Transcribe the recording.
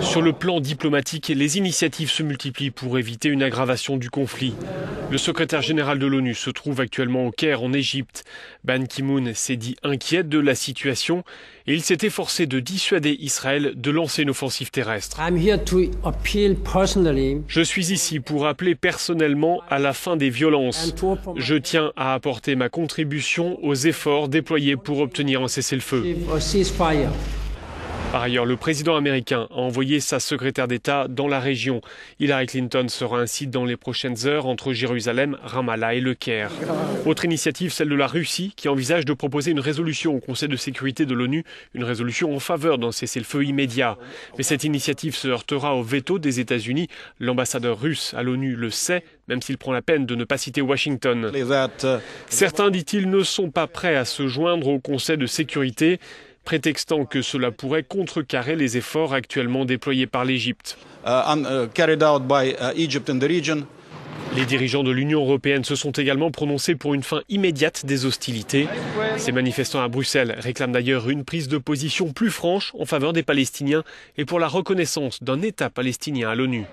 Sur le plan diplomatique, les initiatives se multiplient pour éviter une aggravation du conflit. Le secrétaire général de l'ONU se trouve actuellement au Caire, en Égypte. Ban Ki-moon s'est dit inquiet de la situation et il s'est efforcé de dissuader Israël de lancer une offensive terrestre. Je suis ici pour appeler personnellement à la fin des violences. Je tiens à apporter ma contribution aux efforts déployés pour obtenir un cessez-le-feu. Par ailleurs, le président américain a envoyé sa secrétaire d'État dans la région. Hillary Clinton sera ainsi dans les prochaines heures entre Jérusalem, Ramallah et le Caire. Autre initiative, celle de la Russie, qui envisage de proposer une résolution au Conseil de sécurité de l'ONU, une résolution en faveur d'un cessez-le-feu immédiat. Mais cette initiative se heurtera au veto des États-Unis. L'ambassadeur russe à l'ONU le sait, même s'il prend la peine de ne pas citer Washington. Certains, dit-il, ne sont pas prêts à se joindre au Conseil de sécurité, prétextant que cela pourrait contrecarrer les efforts actuellement déployés par l'Égypte. Les dirigeants de l'Union européenne se sont également prononcés pour une fin immédiate des hostilités. Ces manifestants à Bruxelles réclament d'ailleurs une prise de position plus franche en faveur des Palestiniens et pour la reconnaissance d'un État palestinien à l'ONU.